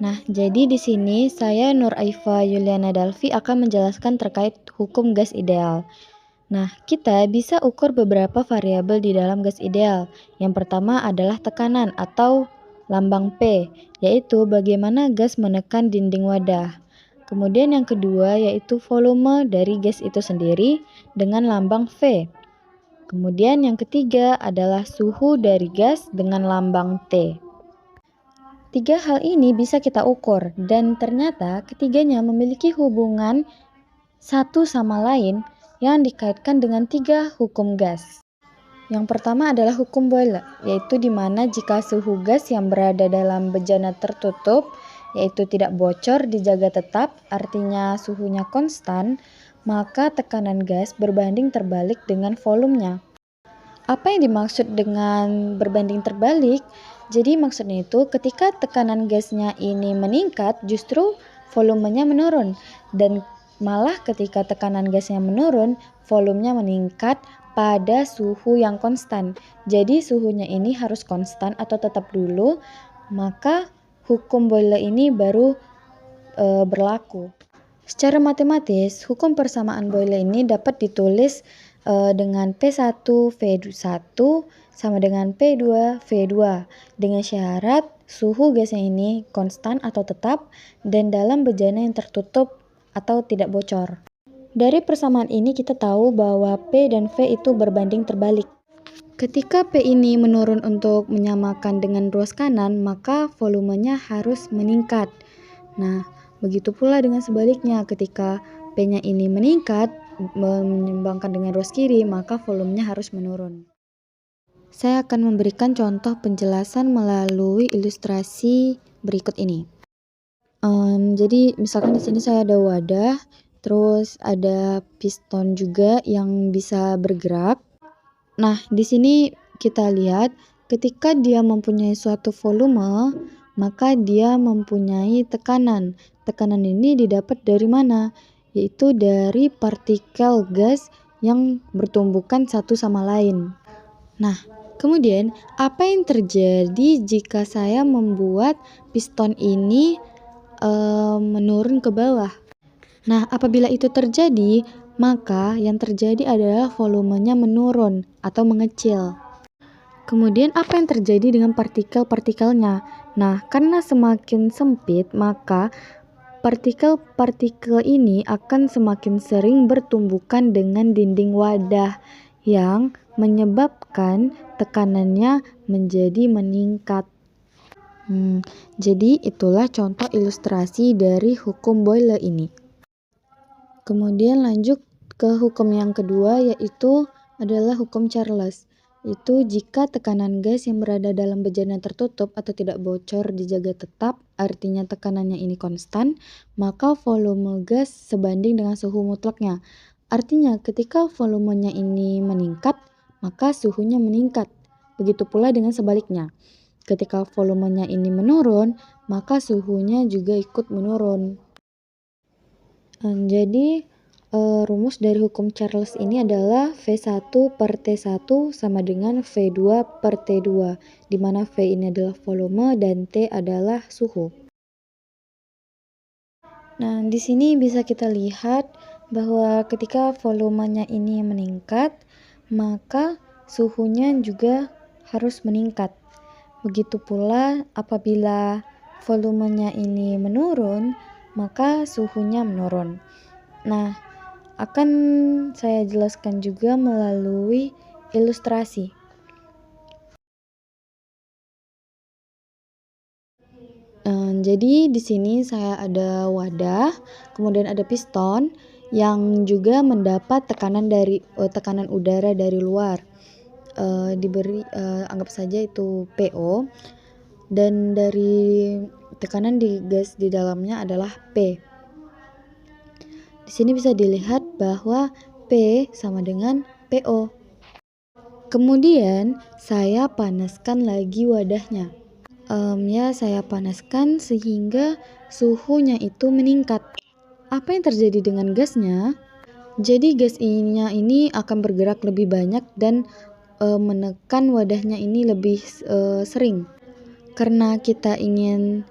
Nah, jadi di sini saya Nur Aifa Yuliana Dalfi akan menjelaskan terkait hukum gas ideal. Nah, kita bisa ukur beberapa variabel di dalam gas ideal. Yang pertama adalah tekanan atau lambang P, yaitu bagaimana gas menekan dinding wadah. Kemudian yang kedua yaitu volume dari gas itu sendiri dengan lambang V. Kemudian yang ketiga adalah suhu dari gas dengan lambang T. Tiga hal ini bisa kita ukur dan ternyata ketiganya memiliki hubungan satu sama lain yang dikaitkan dengan tiga hukum gas. Yang pertama adalah hukum Boyle, yaitu di mana jika suhu gas yang berada dalam bejana tertutup, yaitu tidak bocor dijaga tetap, artinya suhunya konstan, maka tekanan gas berbanding terbalik dengan volumenya. Apa yang dimaksud dengan berbanding terbalik? Jadi maksudnya itu ketika tekanan gasnya ini meningkat, justru volumenya menurun. Dan malah ketika tekanan gasnya menurun, volumenya meningkat pada suhu yang konstan. Jadi suhunya ini harus konstan atau tetap dulu, maka hukum Boyle ini baru berlaku. Secara matematis, hukum persamaan Boyle ini dapat ditulis dengan P1 V1 sama dengan P2 V2 dengan syarat suhu gasnya ini konstan atau tetap dan dalam bejana yang tertutup atau tidak bocor. Dari persamaan ini kita tahu bahwa P dan V itu berbanding terbalik. Ketika P ini menurun untuk menyamakan dengan ruas kanan, maka volumenya harus meningkat. Nah, begitu pula dengan sebaliknya, ketika P-nya ini meningkat menyeimbangkan dengan ruas kiri, maka volumenya harus menurun. Saya akan memberikan contoh penjelasan melalui ilustrasi berikut ini. Jadi misalkan di sini saya ada wadah, terus ada piston juga yang bisa bergerak. Nah, di sini kita lihat ketika dia mempunyai suatu volume, maka dia mempunyai tekanan. Tekanan ini didapat dari mana? Yaitu dari partikel gas yang bertumbukan satu sama lain. Nah, kemudian apa yang terjadi jika saya membuat piston ini menurun ke bawah? Nah, apabila itu terjadi, maka yang terjadi adalah volumenya menurun atau mengecil. Kemudian apa yang terjadi dengan partikel-partikelnya? Nah, karena semakin sempit, maka partikel-partikel ini akan semakin sering bertumbukan dengan dinding wadah yang menyebabkan tekanannya menjadi meningkat. Jadi itulah contoh ilustrasi dari hukum Boyle ini. Kemudian lanjut ke hukum yang kedua, yaitu adalah hukum Charles. Itu jika tekanan gas yang berada dalam bejana tertutup atau tidak bocor dijaga tetap, artinya tekanannya ini konstan, maka volume gas sebanding dengan suhu mutlaknya. Artinya ketika volumenya ini meningkat, maka suhunya meningkat. Begitu pula dengan sebaliknya. Ketika volumenya ini menurun, maka suhunya juga ikut menurun. Jadi rumus dari hukum Charles ini adalah V1 per T1 sama dengan V2 per T2, di mana V ini adalah volume dan T adalah suhu. Nah, di sini bisa kita lihat bahwa ketika volumenya ini meningkat, maka suhunya juga harus meningkat. Begitu pula apabila volumenya ini menurun, maka suhunya menurun. Nah, akan saya jelaskan juga melalui ilustrasi. Jadi di sini saya ada wadah, kemudian ada piston yang juga mendapat tekanan udara dari luar. Diberi anggap saja itu PO, dan dari tekanan di gas di dalamnya adalah P. Di sini bisa dilihat bahwa P sama dengan PO. Kemudian saya panaskan lagi wadahnya. Saya panaskan sehingga suhunya itu meningkat. Apa yang terjadi dengan gasnya? Jadi gas ini akan bergerak lebih banyak dan menekan wadahnya ini lebih sering. Karena kita ingin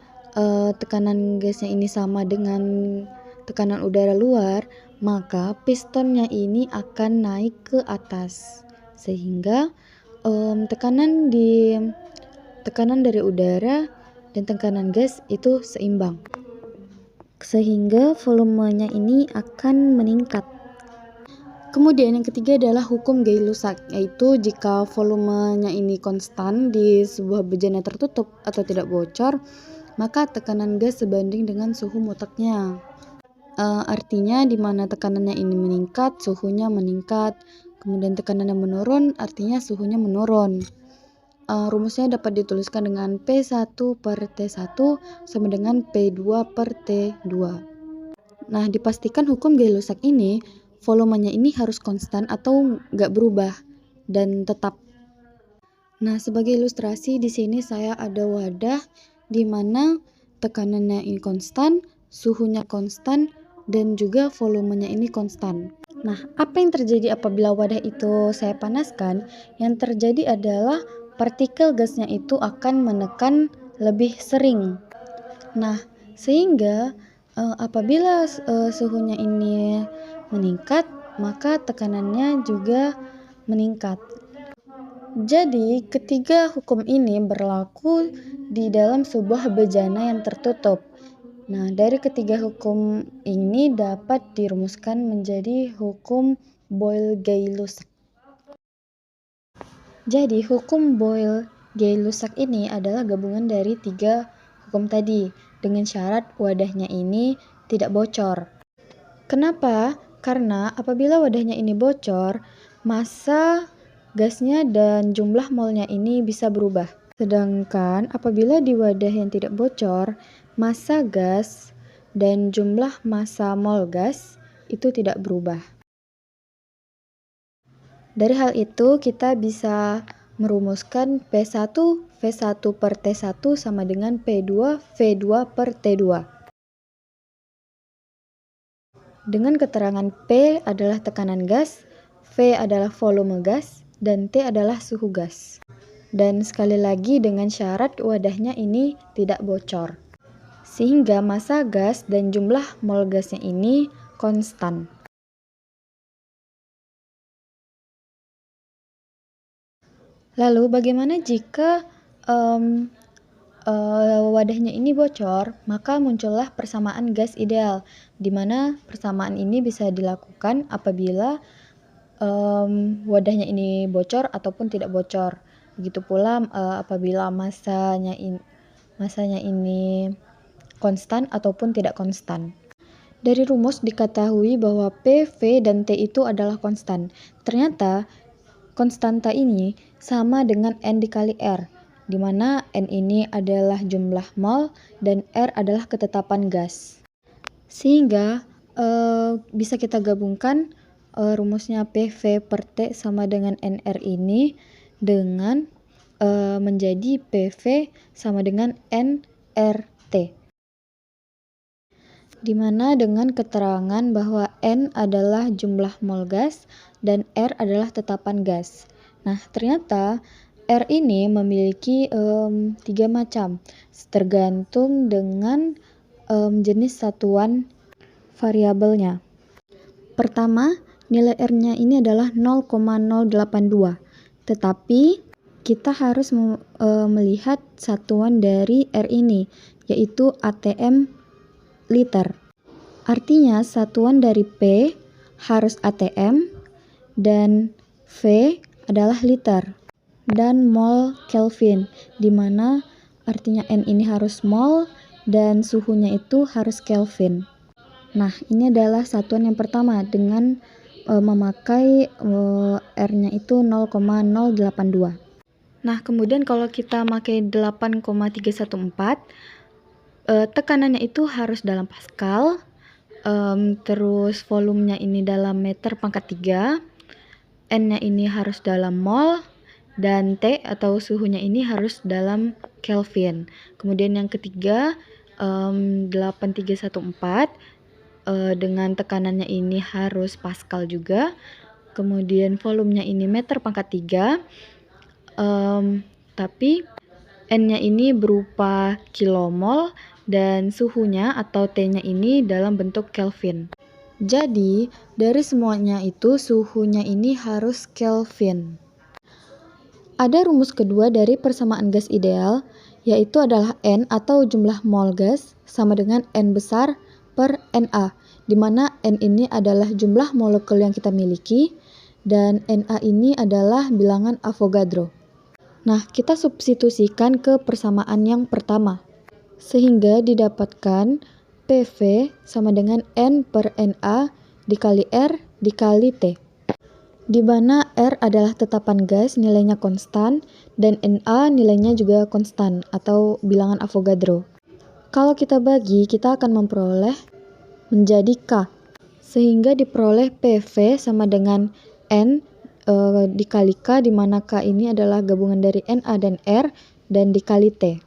tekanan gasnya ini sama dengan tekanan udara luar, maka pistonnya ini akan naik ke atas, sehingga tekanan dari udara dan tekanan gas itu seimbang, sehingga volumenya ini akan meningkat. Kemudian yang ketiga adalah hukum Gay-Lussac, yaitu jika volumenya ini konstan di sebuah bejana tertutup atau tidak bocor, maka tekanan gas sebanding dengan suhu mutlaknya. Artinya di mana tekanannya ini meningkat, suhunya meningkat. Kemudian tekanannya menurun, artinya suhunya menurun. Rumusnya dapat dituliskan dengan P1 per T1 sama dengan P2 per T2. Nah, dipastikan hukum Gay-Lussac ini volumenya ini harus konstan atau nggak berubah dan tetap. Nah, sebagai ilustrasi di sini saya ada wadah di mana tekanannya ini konstan, suhunya konstan, dan juga volumenya ini konstan. Nah, apa yang terjadi apabila wadah itu saya panaskan? Yang terjadi adalah partikel gasnya itu akan menekan lebih sering. Nah, sehingga apabila suhunya ini meningkat, maka tekanannya juga meningkat. Jadi, ketiga hukum ini berlaku di dalam sebuah bejana yang tertutup. Nah, dari ketiga hukum ini dapat dirumuskan menjadi hukum Boyle-Gay-Lussac. Jadi, hukum Boyle-Gay-Lussac ini adalah gabungan dari tiga hukum tadi, dengan syarat wadahnya ini tidak bocor. Kenapa? Karena apabila wadahnya ini bocor, massa gasnya dan jumlah molnya ini bisa berubah. Sedangkan apabila di wadah yang tidak bocor, massa gas dan jumlah massa mol gas itu tidak berubah. Dari hal itu kita bisa merumuskan P1 V1 per T1 sama dengan P2 V2 per T2. Dengan keterangan P adalah tekanan gas, V adalah volume gas, dan T adalah suhu gas. Dan sekali lagi dengan syarat wadahnya ini tidak bocor, sehingga massa gas dan jumlah mol gasnya ini konstan. Lalu bagaimana jika wadahnya ini bocor? Maka muncullah persamaan gas ideal, di mana persamaan ini bisa dilakukan apabila wadahnya ini bocor ataupun tidak bocor. Begitu pula apabila masanya ini konstan ataupun tidak konstan. Dari rumus diketahui bahwa P, V, dan T itu adalah konstan. Ternyata konstanta ini sama dengan N dikali R, di mana N ini adalah jumlah mol dan R adalah ketetapan gas. Sehingga bisa kita gabungkan rumusnya PV per T sama dengan NR ini dengan menjadi PV sama dengan NRT. Di mana dengan keterangan bahwa N adalah jumlah mol gas dan R adalah tetapan gas. Nah, ternyata R ini memiliki 3 macam, tergantung dengan jenis satuan variabelnya. Pertama, nilai R-nya ini adalah 0,082, tetapi kita harus melihat satuan dari R ini, yaitu ATM liter. Artinya satuan dari P harus ATM dan V adalah liter dan mol Kelvin, di mana artinya N ini harus mol dan suhunya itu harus Kelvin. Nah, ini adalah satuan yang pertama dengan memakai R-nya itu 0,082. Nah, kemudian kalau kita pakai 8,314, tekanannya itu harus dalam Pascal, terus volumenya ini dalam meter pangkat 3, N-nya ini harus dalam mol, dan T atau suhunya ini harus dalam Kelvin. Kemudian yang ketiga, 8314, dengan tekanannya ini harus Pascal juga. Kemudian volumenya ini meter pangkat 3, tapi N-nya ini berupa kilomol dan suhunya atau T-nya ini dalam bentuk Kelvin. Jadi, dari semuanya itu suhunya ini harus Kelvin. Ada rumus kedua dari persamaan gas ideal, yaitu adalah N atau jumlah mol gas sama dengan N besar per Na, di mana N ini adalah jumlah molekul yang kita miliki, dan Na ini adalah bilangan Avogadro. Nah, kita substitusikan ke persamaan yang pertama, sehingga didapatkan PV sama dengan N per Na dikali R dikali T, di mana R adalah tetapan gas nilainya konstan dan Na nilainya juga konstan atau bilangan Avogadro. Kalau kita bagi, kita akan memperoleh menjadi K, sehingga diperoleh PV sama dengan N dikali K, di mana K ini adalah gabungan dari Na dan R dan dikali T,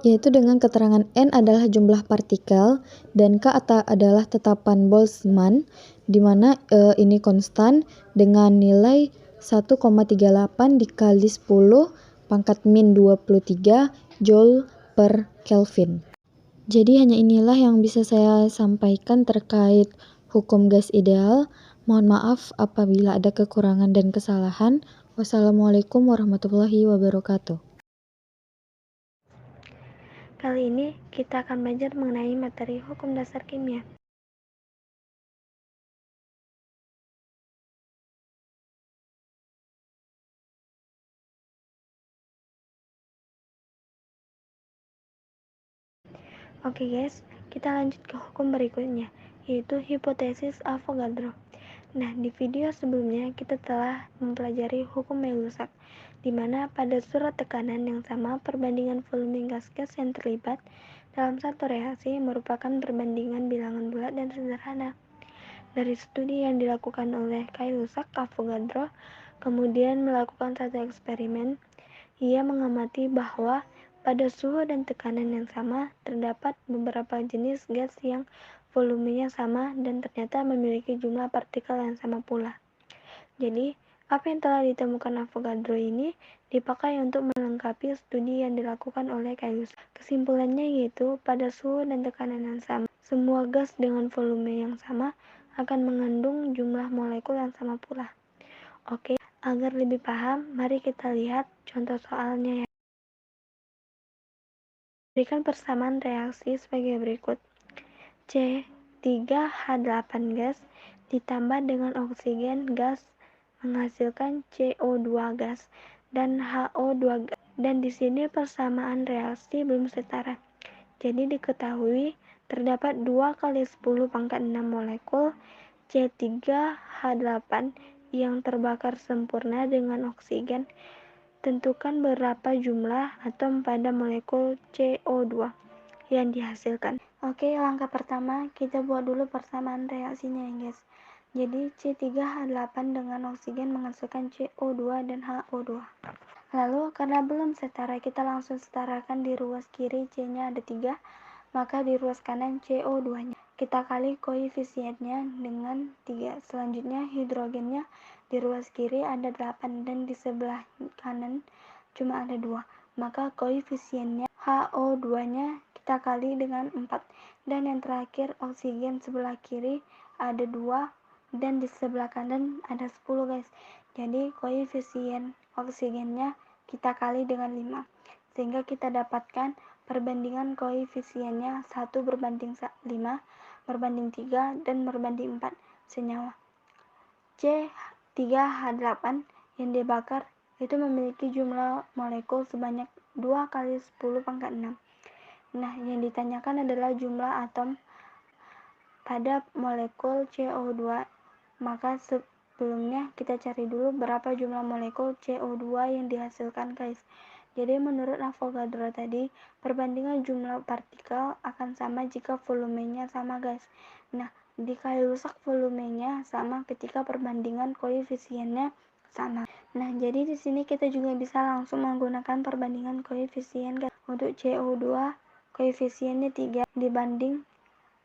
yaitu dengan keterangan N adalah jumlah partikel dan K adalah tetapan Boltzmann, di mana ini konstan dengan nilai 1,38 dikali 10 pangkat min 23 Joule per Kelvin. Jadi hanya inilah yang bisa saya sampaikan terkait hukum gas ideal. Mohon maaf apabila ada kekurangan dan kesalahan. Wassalamualaikum warahmatullahi wabarakatuh. Kali ini kita akan belajar mengenai materi hukum dasar kimia. Oke guys, kita lanjut ke hukum berikutnya, yaitu hipotesis Avogadro. Nah, di video sebelumnya kita telah mempelajari hukum May-Lussac, di mana pada surat tekanan yang sama perbandingan volume gas-gas yang terlibat dalam satu reaksi merupakan perbandingan bilangan bulat dan sederhana. Dari studi yang dilakukan oleh Kay-Lussac, Avogadro kemudian melakukan satu eksperimen. Ia mengamati bahwa pada suhu dan tekanan yang sama terdapat beberapa jenis gas yang volumenya sama dan ternyata memiliki jumlah partikel yang sama pula. Jadi, apa yang telah ditemukan Avogadro ini dipakai untuk melengkapi studi yang dilakukan oleh Kay-Lussac. Kesimpulannya yaitu pada suhu dan tekanan yang sama, semua gas dengan volume yang sama akan mengandung jumlah molekul yang sama pula. Oke, agar lebih paham, mari kita lihat contoh soalnya ya. Berikan persamaan reaksi sebagai berikut. C3H8 gas ditambah dengan oksigen gas menghasilkan CO2 gas dan HO2 gas. Dan di sini persamaan reaksi belum setara. Jadi diketahui terdapat 2 kali 10 pangkat 6 molekul C3H8 yang terbakar sempurna dengan oksigen. Tentukan berapa jumlah atom pada molekul CO2 yang dihasilkan. Oke, langkah pertama kita buat dulu persamaan reaksinya ya guys. Jadi C3H8 dengan oksigen menghasilkan CO2 dan HO2. Lalu karena belum setara, kita langsung setarakan di ruas kiri C-nya ada 3, maka di ruas kanan CO2-nya. Kita kali koefisiennya dengan 3. Selanjutnya hidrogennya di ruas kiri ada 8 dan di sebelah kanan cuma ada 2. Maka koefisiennya HO2-nya kita kali dengan 4. Dan yang terakhir oksigen sebelah kiri ada 2 dan di sebelah kanan ada 10 guys. Jadi koefisien oksigennya kita kali dengan 5. Sehingga kita dapatkan perbandingan koefisiennya 1 berbanding 5, berbanding 3, dan berbanding 4 senyawa. C3H8 yang dibakar itu memiliki jumlah molekul sebanyak 2 kali 10 pangkat 6. Nah, yang ditanyakan adalah jumlah atom pada molekul CO2. Maka sebelumnya kita cari dulu berapa jumlah molekul CO2 yang dihasilkan guys. Jadi menurut Avogadro tadi, perbandingan jumlah partikel akan sama jika volumenya sama guys. Nah, di Kay-Lussac volumenya sama ketika perbandingan koefisiennya sama. Nah, jadi di sini kita juga bisa langsung menggunakan perbandingan koefisien guys. Untuk CO2 koefisiennya 3 dibanding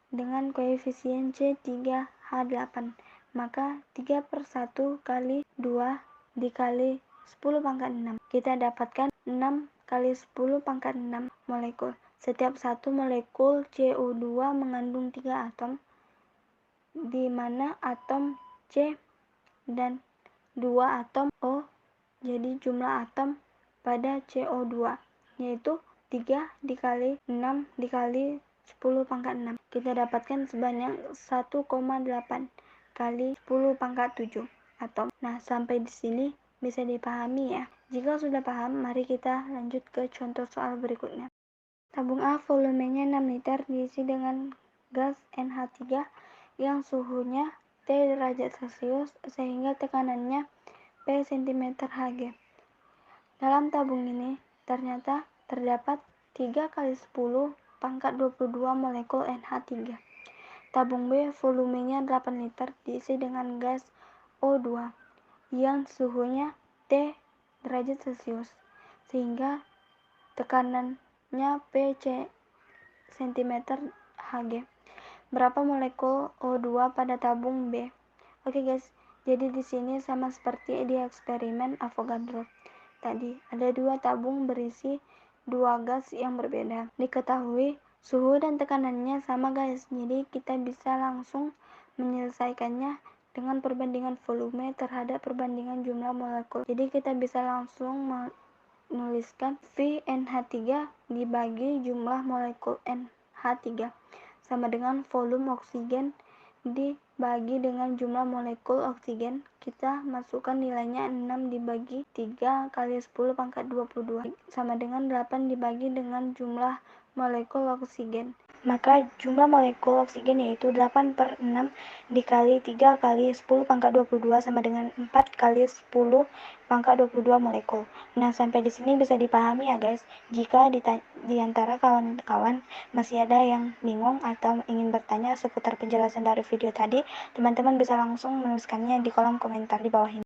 dengan koefisien C3H8. Maka 3/1 kali 2 dikali 10 pangkat 6. Kita dapatkan 6 kali 10 pangkat 6 molekul. Setiap satu molekul CO2 mengandung 3 atom, di mana atom C dan 2 atom O. Jadi jumlah atom pada CO2 yaitu 3 dikali 6 dikali 10 pangkat 6. Kita dapatkan sebanyak 1,8 kali 10 pangkat 7 atom. Nah, sampai di sini bisa dipahami ya. Jika sudah paham, mari kita lanjut ke contoh soal berikutnya. Tabung A volumenya 6 liter diisi dengan gas NH3 yang suhunya T derajat Celcius sehingga tekanannya P cm Hg. Dalam tabung ini ternyata terdapat 3 kali 10 pangkat 22 molekul NH3. Tabung B volumenya 8 liter diisi dengan gas O2 yang suhunya T derajat Celcius sehingga tekanannya P cm Hg. Berapa molekul O2 pada tabung B? Oke guys, jadi di sini sama seperti di eksperimen Avogadro. Tadi ada 2 tabung berisi 2 gas yang berbeda. Diketahui suhu dan tekanannya sama guys. Jadi kita bisa langsung menyelesaikannya dengan perbandingan volume terhadap perbandingan jumlah molekul. Jadi kita bisa langsung menuliskan VNH3 dibagi jumlah molekul NH3 sama dengan volume oksigen dibagi dengan jumlah molekul oksigen. Kita masukkan nilainya 6 dibagi 3 kali 10 pangkat 22 sama dengan 8 dibagi dengan jumlah molekul oksigen. Maka jumlah molekul oksigen yaitu 8/6 dikali 3 kali 10 pangkat 22 sama dengan 4 kali 10 pangkat 22 molekul. Nah, sampai di sini bisa dipahami ya guys. Jika di antara kawan-kawan masih ada yang bingung atau ingin bertanya seputar penjelasan dari video tadi, teman-teman bisa langsung menuliskannya di kolom komentar di bawah ini.